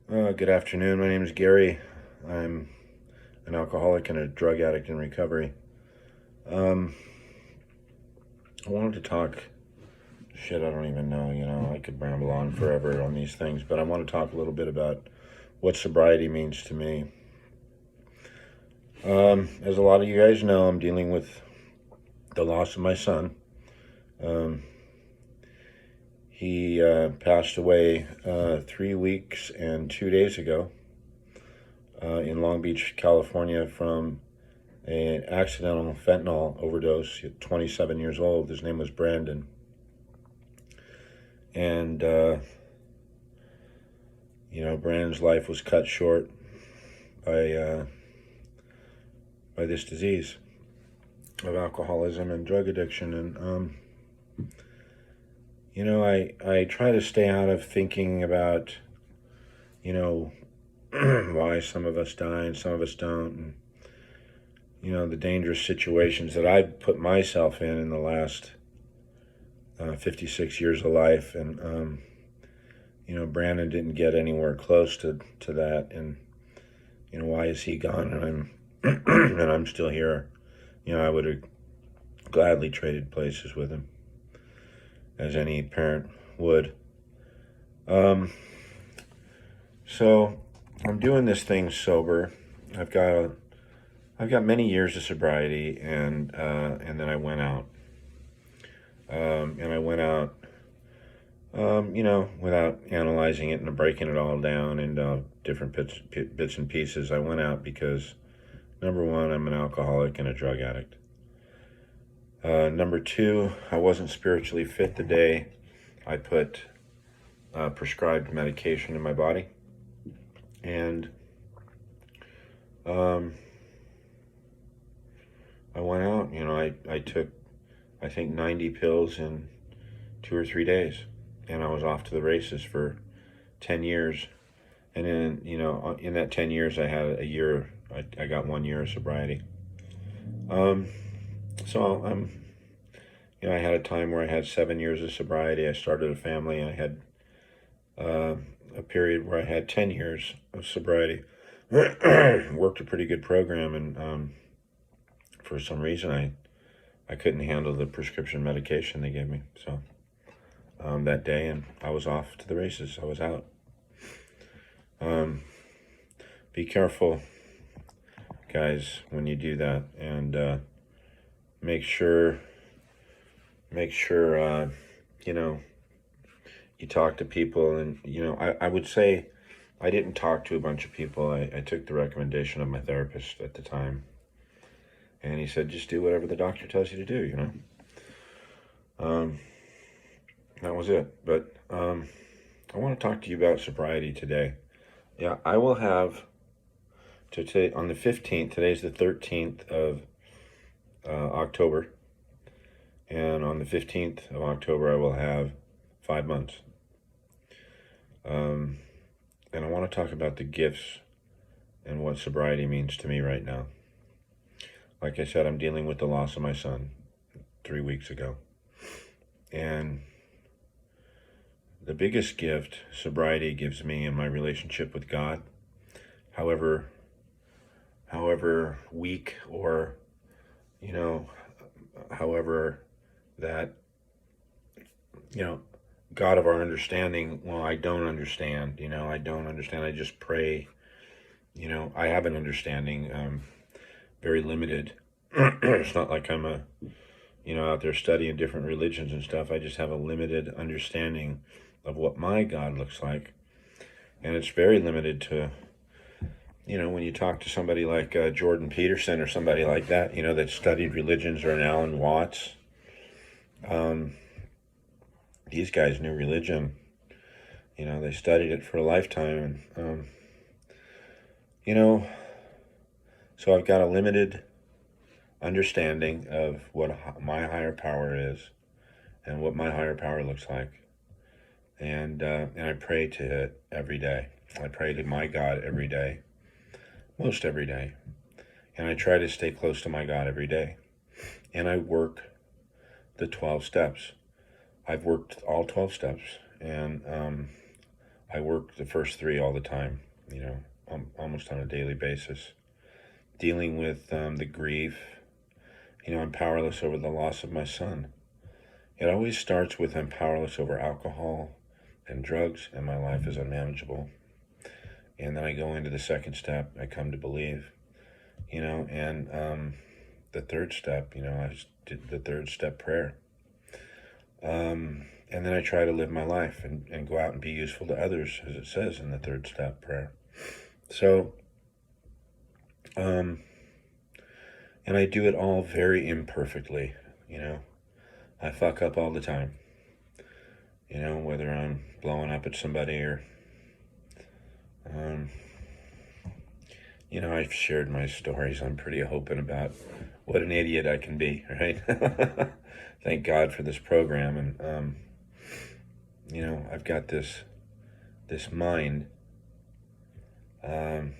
Good afternoon. My name is Gary. I'm an alcoholic and a drug addict in recovery. I wanted to talk shit. I don't even know. I could ramble on forever on these things, but I want to talk a little bit about what sobriety means to me. As a lot of you guys know, I'm dealing with the loss of my son. He passed away 3 weeks and 2 days ago in Long Beach, California, from an accidental fentanyl overdose at 27 years old. His name was Brandon. And, Brandon's life was cut short by this disease of alcoholism and drug addiction. And, I try to stay out of thinking about, why some of us die and some of us don't. And, the dangerous situations that I've put myself in the last 56 years of life. And, Brandon didn't get anywhere close to that. And, why is he gone and I'm still here? I would have gladly traded places with him, as any parent would. So I'm doing this thing sober. I've got many years of sobriety, and then I went out. And I went out, without analyzing it and breaking it all down into different bits and pieces. I went out because, number one, I'm an alcoholic and a drug addict. Number two, I wasn't spiritually fit the day I put prescribed medication in my body. And I went out, I took, I think, 90 pills in 2 or 3 days. And I was off to the races for 10 years. And then, in that 10 years, I had a year, I got 1 year of sobriety. So I had a time where I had 7 years of sobriety. I started a family. I had a period where I had 10 years of sobriety. Worked a pretty good program, and for some reason I couldn't handle the prescription medication they gave me. So that day, and I was off to the races. I was out. Be careful, guys, when you do that, and make sure you talk to people. And I would say I didn't talk to a bunch of people. I took the recommendation of my therapist at the time, and he said, just do whatever the doctor tells you to do. That was it. But I want to talk to you about sobriety today. Yeah, I will have today on the 15th. Today's the 13th of October. And on the 15th of October, I will have 5 months. And I want to talk about the gifts and what sobriety means to me right now. Like I said, I'm dealing with the loss of my son 3 weeks ago. And the biggest gift sobriety gives me in my relationship with God, however weak, or, however that, God of our understanding, well, I don't understand. I don't understand. I just pray. I have an understanding, very limited. It's not like I'm out there studying different religions and stuff. I just have a limited understanding of what my God looks like. And it's very limited to, when you talk to somebody like Jordan Peterson or somebody like that, that studied religions, or an Alan Watts. These guys knew religion. They studied it for a lifetime. And, so I've got a limited understanding of what my higher power is and what my higher power looks like. And I pray to it every day. I pray to my God every day, most every day. And I try to stay close to my God every day. And I work the 12 steps. I've worked all 12 steps, and I work the first three all the time, almost on a daily basis. Dealing with the grief. I'm powerless over the loss of my son. It always starts with I'm powerless over alcohol and drugs, and my life is unmanageable. And then I go into the second step, I come to believe, and the third step, I did the third step prayer. And then I try to live my life and go out and be useful to others, as it says in the third step prayer. So, and I do it all very imperfectly, I fuck up all the time, whether I'm blowing up at somebody or, I've shared my stories. I'm pretty open about what an idiot I can be, right? Thank God for this program. And, I've got this mind, my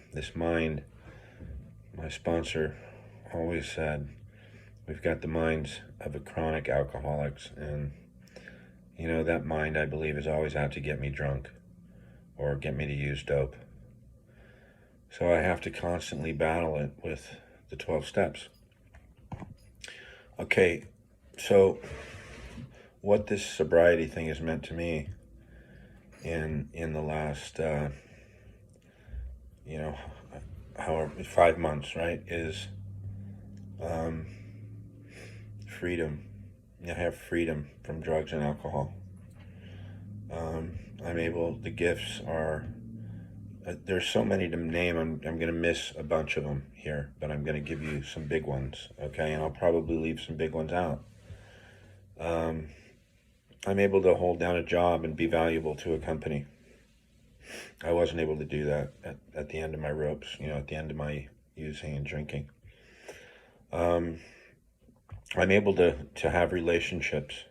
sponsor always said, we've got the minds of a chronic alcoholics. And, that mind, I believe, is always out to get me drunk or get me to use dope. So I have to constantly battle it with the 12 steps. Okay, so what this sobriety thing has meant to me in the last, however, 5 months, right, is freedom. I have freedom from drugs and alcohol. The gifts are, there's so many to name, I'm going to miss a bunch of them here, but I'm going to give you some big ones, okay? And I'll probably leave some big ones out. I'm able to hold down a job and be valuable to a company. I wasn't able to do that at the end of my ropes, at the end of my using and drinking. I'm able to have relationships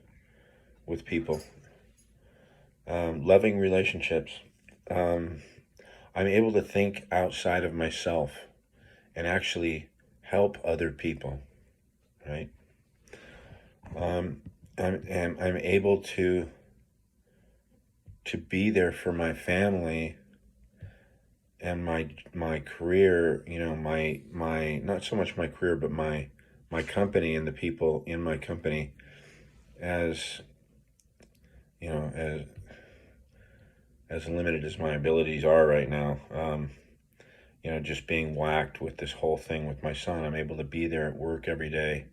with people, loving relationships. I'm able to think outside of myself and actually help other people, right? I'm able to be there for my family and my career, my not so much my career, but my company and the people in my company, as as limited as my abilities are right now. Just being whacked with this whole thing with my son, I'm able to be there at work every day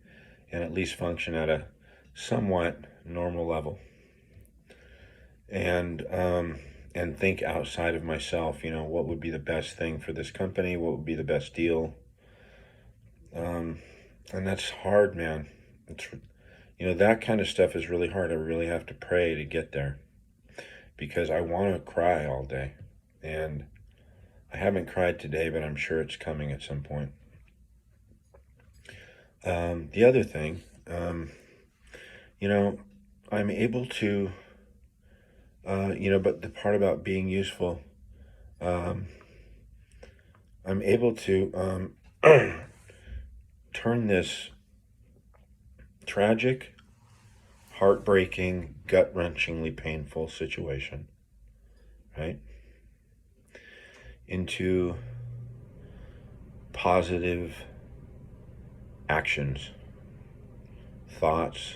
and at least function at a somewhat normal level. And think outside of myself, what would be the best thing for this company? What would be the best deal? And that's hard, man. It's, that kind of stuff is really hard. I really have to pray to get there because I want to cry all day. And I haven't cried today, but I'm sure it's coming at some point. The other thing, I'm able to, but the part about being useful, I'm able to turn this tragic, heartbreaking, gut-wrenchingly painful situation, right, into positive actions, thoughts,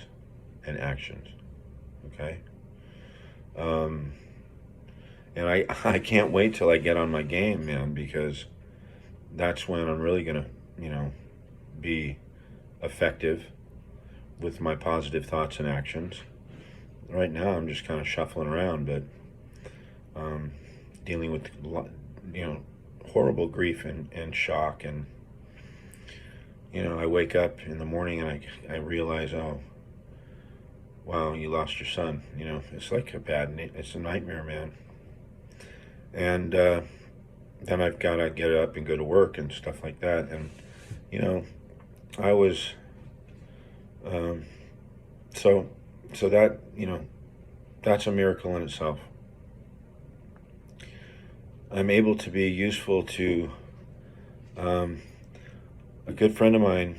and actions, okay? And I can't wait till I get on my game, man, because that's when I'm really going to, be effective with my positive thoughts and actions. Right now, I'm just kind of shuffling around, but dealing with, horrible grief and shock. And, I wake up in the morning and I realize, oh, wow, you lost your son. It's like it's a nightmare, man. And then I've got to get up and go to work and stuff like that. And, I was, so that, that's a miracle in itself. I'm able to be useful to a good friend of mine.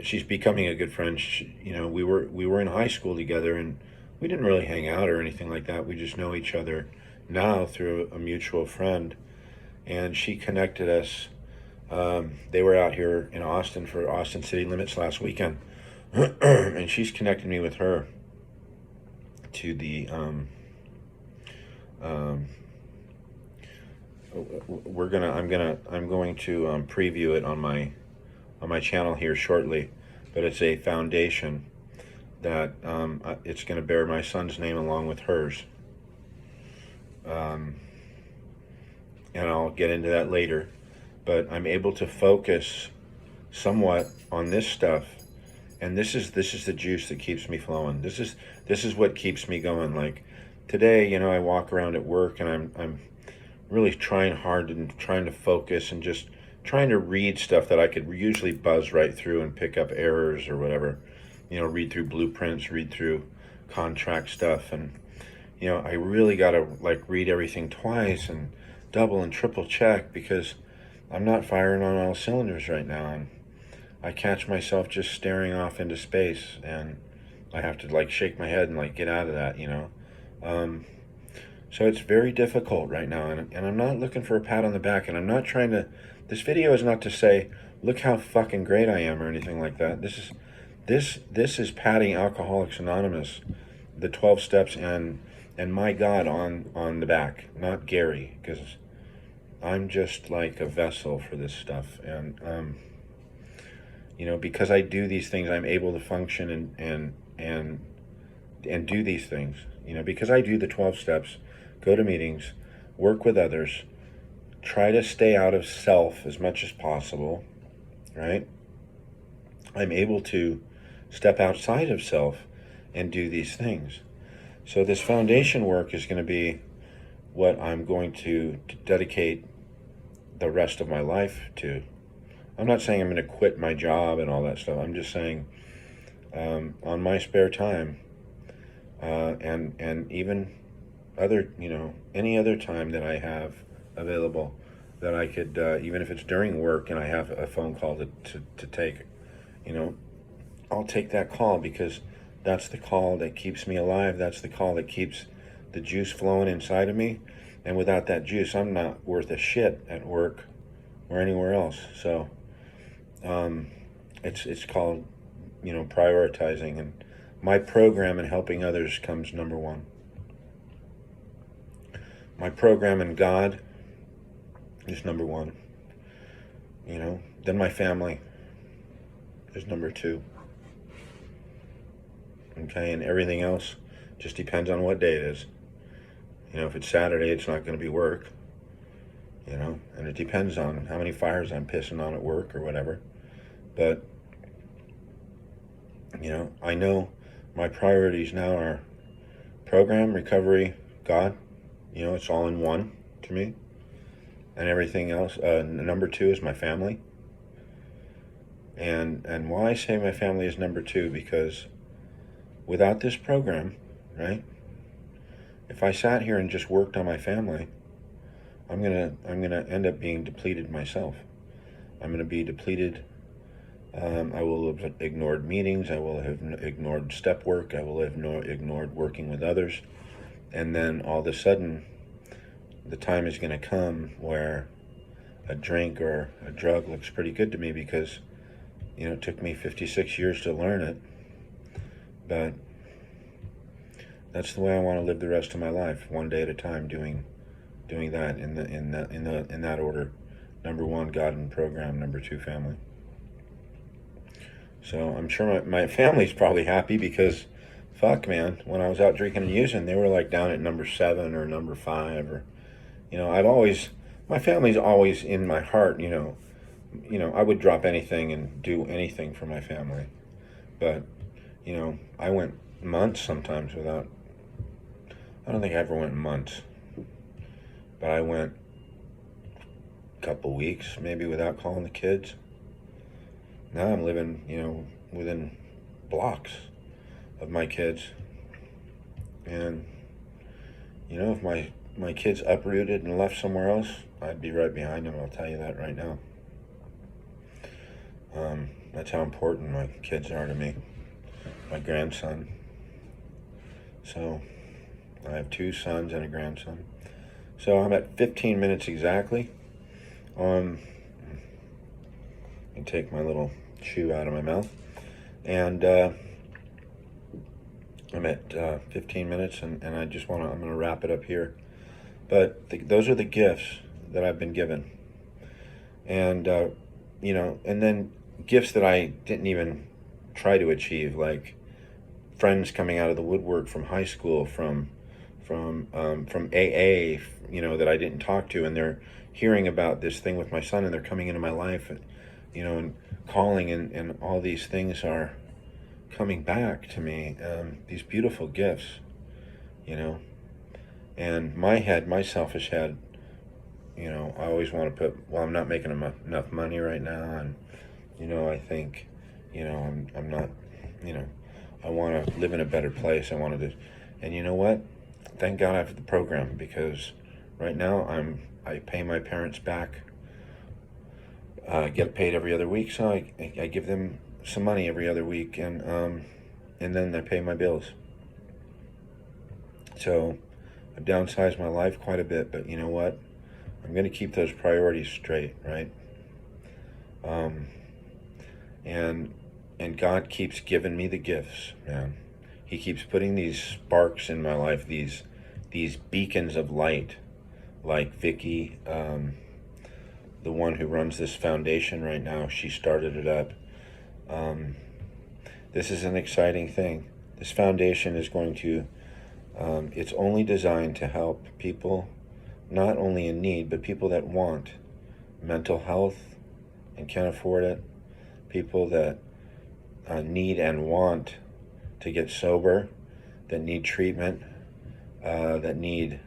She's becoming a good friend. We were in high school together, and we didn't really hang out or anything like that. We just know each other now through a mutual friend, and she connected us. They were out here in Austin for Austin City Limits last weekend, and she's connected me with her to the I'm going to preview it on my channel here shortly, but it's a foundation that it's going to bear my son's name along with hers, and I'll get into that later. But I'm able to focus somewhat on this stuff, and this is the juice that keeps me flowing. This is what keeps me going. Like today, I walk around at work and I'm really trying hard and trying to focus and just trying to read stuff that I could usually buzz right through and pick up errors or whatever. Read through blueprints, read through contract stuff, and I really got to read everything twice and double and triple check, because I'm not firing on all cylinders right now, and I catch myself just staring off into space, and I have to shake my head and get out of that. So it's very difficult right now, and I'm not looking for a pat on the back, and I'm not trying to. This video is not to say, look how fucking great I am or anything like that. This is patting Alcoholics Anonymous, the 12 steps, and my God on the back, not Gary, because I'm just like a vessel for this stuff, and because I do these things, I'm able to function and do these things. Because I do the 12 steps, go to meetings, work with others, try to stay out of self as much as possible, right? I'm able to step outside of self and do these things. So this foundation work is going to be what I'm going to dedicate the rest of my life to. I'm not saying I'm going to quit my job and all that stuff. I'm just saying on my spare time and even other, any other time that I have available, that I could, even if it's during work and I have a phone call to take, I'll take that call, because that's the call that keeps me alive. That's the call that keeps the juice flowing inside of me. And without that juice, I'm not worth a shit at work or anywhere else. So it's called, prioritizing. And my program in helping others comes number one. My program in God is number one. Then my family is number two. Okay, and everything else just depends on what day it is. If it's Saturday, it's not going to be work. And it depends on how many fires I'm pissing on at work or whatever. But, I know my priorities now are program, recovery, God. It's all in one to me. And everything else. Number two is my family. And why I say my family is number two, because without this program, right? If I sat here and just worked on my family, I'm gonna end up being depleted myself. I'm gonna be depleted. I will have ignored meetings. I will have ignored step work. I will have ignored working with others. And then all of a sudden, the time is going to come where a drink or a drug looks pretty good to me, because, it took me 56 years to learn it. But that's the way I want to live the rest of my life, one day at a time, doing that in that order. Number one, God and program. Number two, family. So I'm sure my family's probably happy, because fuck, man, when I was out drinking and using, they were down at number 7 or number 5, or my family's always in my heart. I would drop anything and do anything for my family. But I went months sometimes without. I don't think I ever went months, but I went a couple weeks maybe without calling the kids. Now I'm living, within blocks of my kids. And, if my kids uprooted and left somewhere else, I'd be right behind them. I'll tell you that right now. That's how important my kids are to me. My grandson. So, I have 2 sons and a grandson. So I'm at 15 minutes exactly. And take my little chew out of my mouth. And I'm at 15 minutes, and I'm going to wrap it up here. But those are the gifts that I've been given. And, and then gifts that I didn't even try to achieve, like friends coming out of the woodwork from high school, from AA, that I didn't talk to, and they're hearing about this thing with my son, and they're coming into my life, and calling, and all these things are coming back to me, these beautiful gifts, and my selfish head, I always want to well, I'm not making enough money right now, and, I think, I'm not, I want to live in a better place. I wanted to, and you know what? Thank God I have the program, because right now I pay my parents back, get paid every other week, so I give them some money every other week, and then I pay my bills. So I've downsized my life quite a bit, but you know what? I'm going to keep those priorities straight, right? And God keeps giving me the gifts, man. He keeps putting these sparks in my life, these beacons of light, like Vicky, the one who runs this foundation right now. She started it up. This is an exciting thing. This foundation is going to, it's only designed to help people, not only in need, but people that want mental health and can't afford it, people that need and want to get sober, that need treatment, that need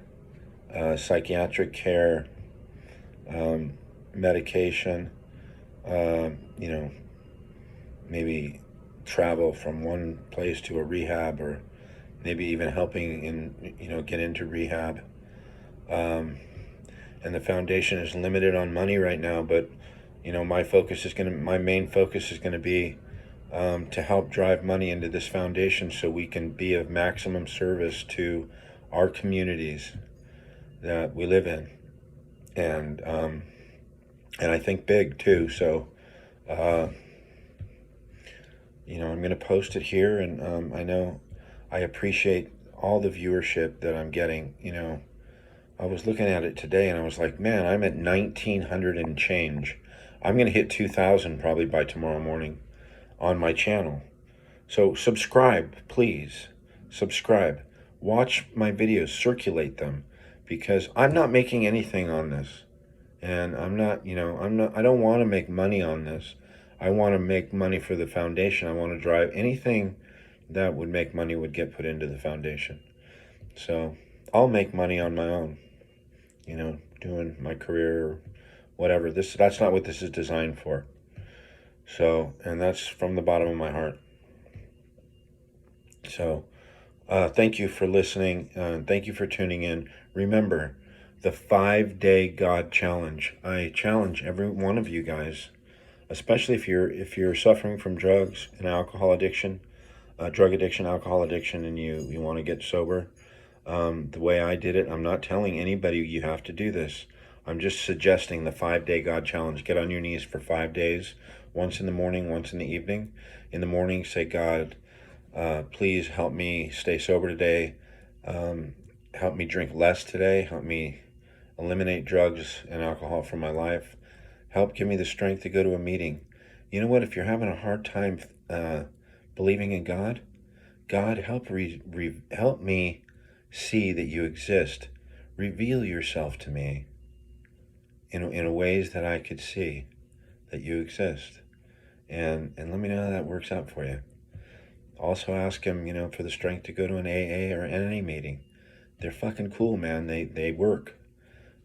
psychiatric care, medication, maybe travel from one place to a rehab, or maybe even helping get into rehab. And the foundation is limited on money right now, but my main focus is going to be to help drive money into this foundation so we can be of maximum service to our communities that we live in, and I think big too. So I'm going to post it here, and I know I appreciate all the viewership that I'm getting. I was looking at it today, and I was like, man, I'm at 1,900 and change. I'm going to hit 2,000 probably by tomorrow morning on my channel. So subscribe, please. Subscribe. Watch my videos, circulate them, because I'm not making anything on this. And I don't want to make money on this. I want to make money for the foundation. I want to drive anything that would make money would get put into the foundation. So I'll make money on my own, doing my career or whatever. That's not what this is designed for. So, and that's from the bottom of my heart. So, thank you for listening. Thank you for tuning in. Remember, the 5-day God challenge. I challenge every one of you guys, especially if you're suffering from drugs and alcohol addiction, drug addiction, alcohol addiction, and you want to get sober. The way I did it, I'm not telling anybody you have to do this. I'm just suggesting the 5-day God challenge. Get on your knees for 5 days, once in the morning, once in the evening. In the morning, say, God, please help me stay sober today. Help me drink less today. Help me eliminate drugs and alcohol from my life. Help give me the strength to go to a meeting. You know what? If you're having a hard time believing in God, God, help me see that you exist. Reveal yourself to me in ways that I could see that you exist. And let me know how that works out for you. Also ask him, for the strength to go to an AA or NA meeting. They're fucking cool, man. They work,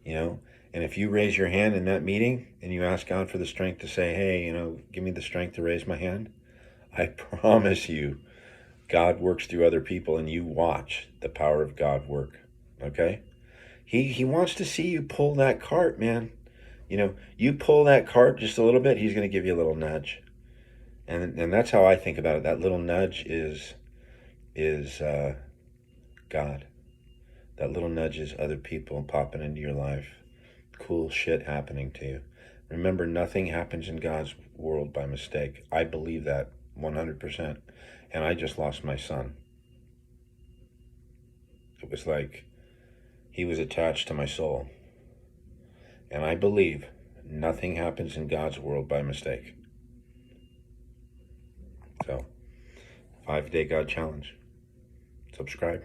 And if you raise your hand in that meeting and you ask God for the strength to say, hey, give me the strength to raise my hand, I promise you, God works through other people, and you watch the power of God work, okay? He wants to see you pull that cart, man. You pull that cart just a little bit, he's going to give you a little nudge. And that's how I think about it. That little nudge is God. That little nudge is other people popping into your life. Cool shit happening to you. Remember, nothing happens in God's world by mistake. I believe that 100%. And I just lost my son. It was like he was attached to my soul. And I believe nothing happens in God's world by mistake. So, 5-Day God Challenge. Subscribe.